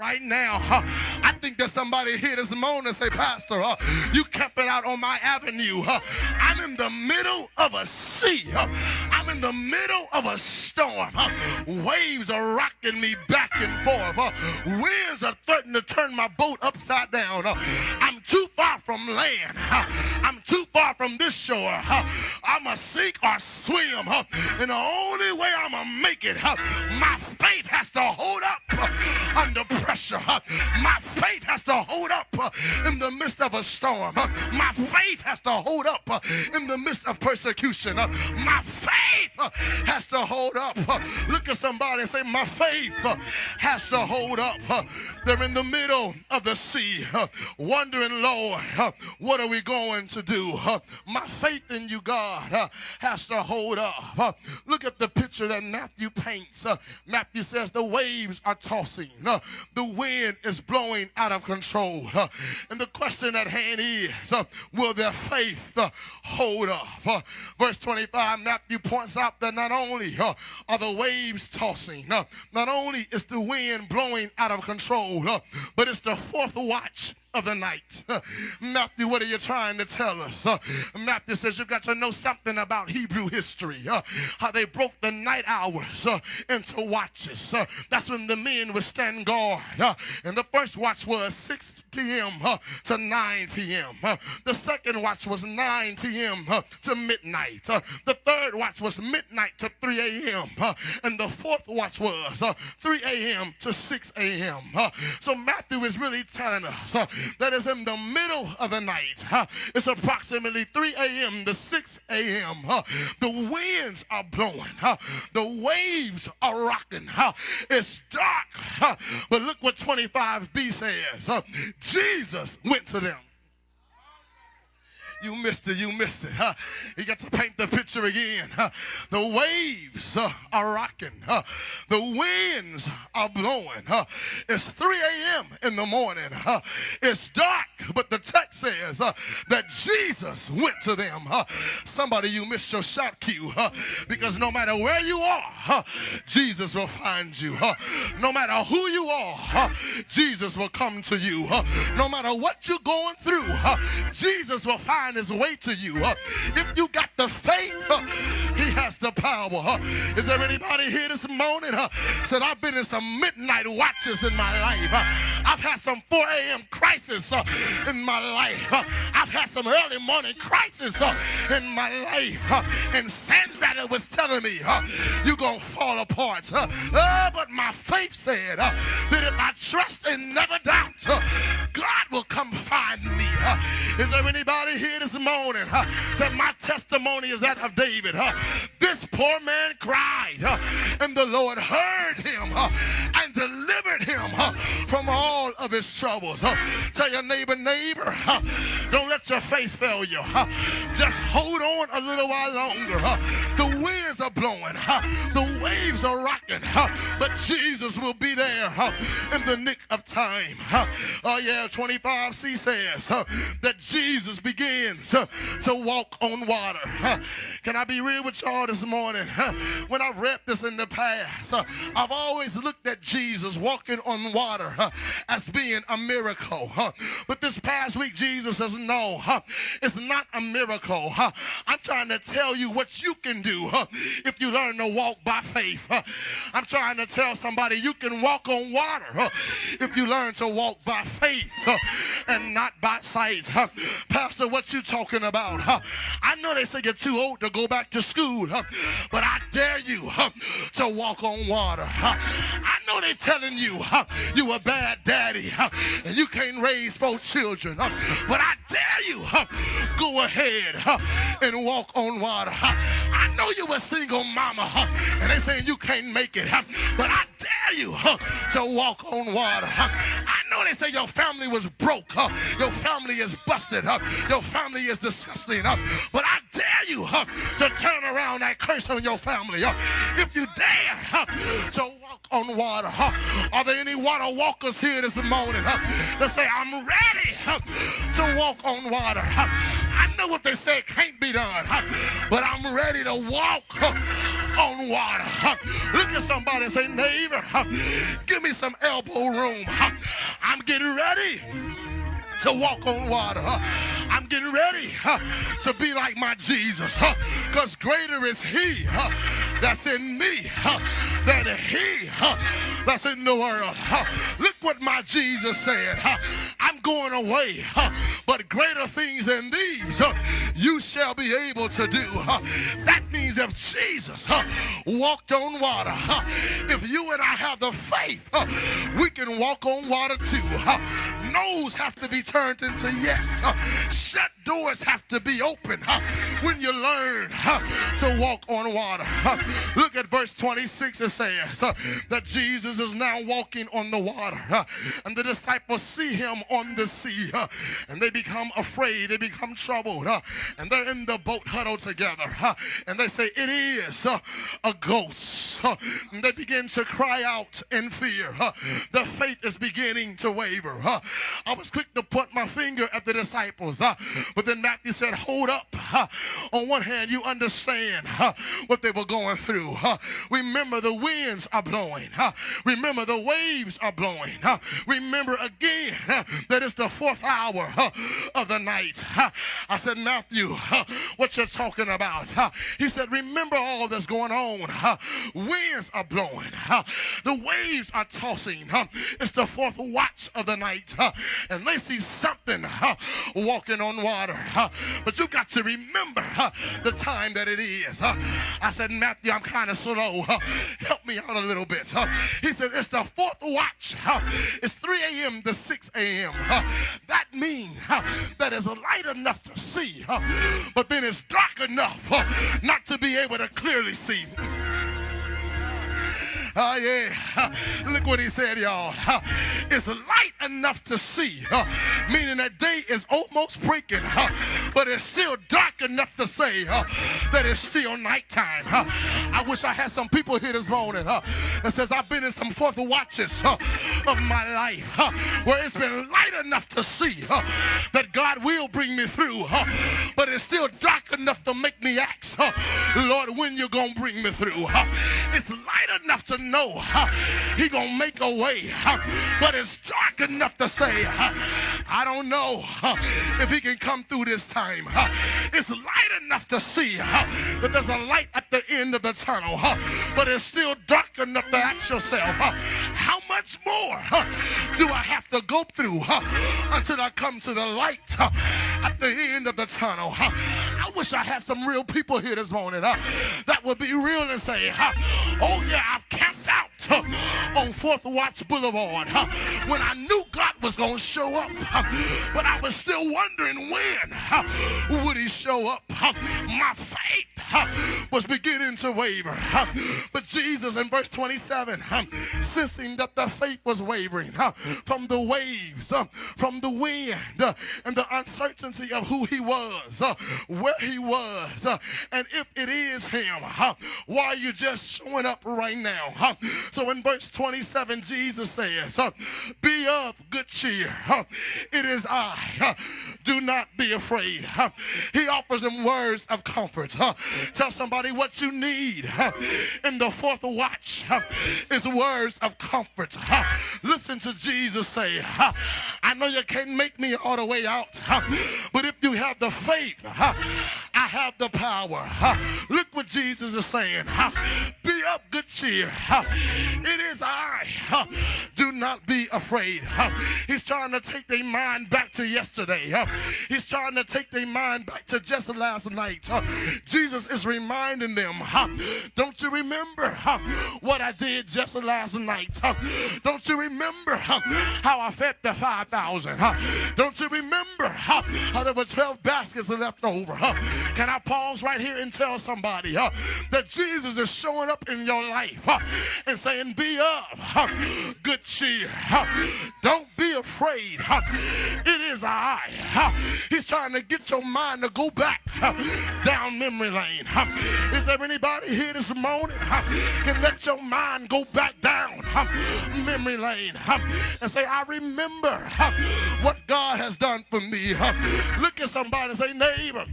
right now. I think there's somebody here this morning and say, Pastor, you camping out on my avenue. I'm in the middle of a sea. I'm in the middle of a storm. Waves are rocking me back and forth. Winds are threatening to turn my boat upside down. I'm too far from land. I'm too far from this shore. I'm a sink or swim. And the only way I'm going to make it, my faith has to hold up under pressure. My faith has to hold up in the midst of a storm. My faith has to hold up in the midst of persecution. My faith has to hold up. Look at somebody and say, my faith has to hold up. They're in the middle of the sea, wondering, Lord, what are we going to do? My faith in you, God, has to hold up. Look at the picture that Matthew paints. Matthew says the waves are tossing. The wind is blowing out of control. And the question at hand is, will their faith hold up? Verse 25, Matthew points out that not only are the waves tossing, not only is the wind blowing out of control, but it's the fourth watch of the night. Matthew, what are you trying to tell us? Matthew says you've got to know something about Hebrew history. How they broke the night hours into watches. That's when the men would stand guard. And the first watch was 6 p.m. To 9 p.m. The second watch was 9 p.m. To midnight. The third watch was midnight to 3 a.m. And the fourth watch was 3 a.m. to 6 a.m. So Matthew is really telling us that is in the middle of the night. It's approximately 3 a.m. to 6 a.m. The winds are blowing. The waves are rocking. It's dark. But look what 25b says. Jesus went to them. You missed it. You missed it. You got to paint the picture again. The waves are rocking. The winds are blowing. It's 3 a.m. in the morning. It's dark, but the text says that Jesus went to them. Somebody, you missed your shout cue because no matter where you are, Jesus will find you. No matter who you are, Jesus will come to you. No matter what you're going through, Jesus will find his way to you. If you got the faith, he has the power. Is there anybody here this morning said, I've been in some midnight watches in my life. I've had some 4 a.m. crisis in my life. I've had some early morning crisis in my life. And Sandra was telling me, you're going to fall apart. But my faith said that if I trust and never doubt, God will come find me. Is there anybody here this morning said my testimony is that of David? This poor man cried and the Lord heard him and delivered him from all of his troubles. Tell your neighbor, don't let your faith fail you. Just hold on a little while longer. The winds are blowing. The waves are rocking. But Jesus will be there in the nick of time. Oh yeah, 25c says that Jesus begins to walk on water. Can I be real with y'all this morning? When I read this in the past, I've always looked at Jesus walking on water as being a miracle. But this past week, Jesus says, no, it's not a miracle. I'm trying to tell you what you can do if you learn to walk by faith. I'm trying to tell somebody you can walk on water if you learn to walk by faith and not by sight. Pastor, what you talking about? I know they say you're too old to go back to school, but I dare you to walk on water. I know they're telling you you a bad daddy and you can't raise 4 children, but I dare you go ahead and walk on water. I know you a single mama and they saying you can't make it, but I dare you to walk on water. I know they say your family was broke, your family is busted, your family is disgusting, but I dare you to turn around that curse on your family. If you dare to walk on water. Are there any water walkers here this morning that say, I'm ready to walk on water? I know what they say can't be done, but I'm ready to walk on water. Look at somebody and say, neighbor, give me some elbow room. I'm getting ready to walk on water. I'm getting ready to be like my Jesus, because greater is he that's in me than he that's in the world. Look what my Jesus said. I'm going away, but greater things than these you shall be able to do. That means if Jesus walked on water, if you and I have the faith, we can walk on water too. No's have to be turned into yes. Shut doors have to be open when you learn to walk on water. Look at verse 26. It says that Jesus is now walking on the water, and the disciples see him on the sea, and they become afraid, they become troubled, and they're in the boat huddled together, and they say, it is a ghost. And they begin to cry out in fear. Their faith is beginning to waver. I was quick to point my finger at the disciples, but then Matthew said, hold up. On one hand, you understand what they were going through. Remember, the winds are blowing. Remember, the waves are blowing. Remember again that it's the 4th hour of the night. I said, Matthew, what you're talking about? He said, remember all that's going on. Winds are blowing. The waves are tossing. It's the 4th watch of the night. And they see something walking on water. But you got to remember the time that it is. I said, Matthew, I'm kind of slow. Help me out a little bit. He said, it's the 4th watch. It's 3 a.m. to 6 a.m. That means that it's light enough to see, but then it's dark enough not to be able to clearly see. Oh, yeah. Look what he said, y'all. It's light enough to see, meaning that day is almost breaking, but it's still dark enough to say that it's still nighttime. I wish I had some people here this morning that says, I've been in some 4th watches of my life where it's been light enough to see that God will bring me through, but it's still dark enough to make me ask, Lord, when you gonna bring me through? It's light enough to know he gonna make a way, but it's dark enough to say, I don't know if he can come through this time. It's light enough to see that there's a light at the end of the tunnel, but it's still dark enough to ask yourself, how much more do I have to go through until I come to the light at the end of the tunnel? I wish I had some real people here this morning that would be real and say, oh yeah, I've camped out on 4th Watch Boulevard when I knew God was going to show up, but I was still wondering when would he show up. My faith was beginning to waver, but Jesus in verse 27, sensing that the faith was wavering from the waves, from the wind, and the uncertainty of who he was, where he was, and if it is him, why are you just showing up right now? So in verse 27, Jesus says, be of good cheer. It is I. Do not be afraid. He offers them words of comfort. Tell somebody what you need in the 4th watch is words of comfort. Listen to Jesus say, I know you can't make me all the way out, but if you have the faith, I have the power. Look what Jesus is saying. Be of good cheer. It is I. Do not be afraid. He's trying to take their mind back to yesterday. He's trying to take their mind back to just last night. Jesus is reminding them, don't you remember what I did just last night? Don't you remember how I fed the 5,000? Don't you remember how there were 12 baskets left over? Can I pause right here and tell somebody that Jesus is showing up in your life and saying, be of good cheer. Don't be afraid. It is I. He's trying to get your mind to go back down memory lane. Is there anybody here this morning can let your mind go back down memory lane and say, I remember what God has done for me? Look at somebody and say, neighbor,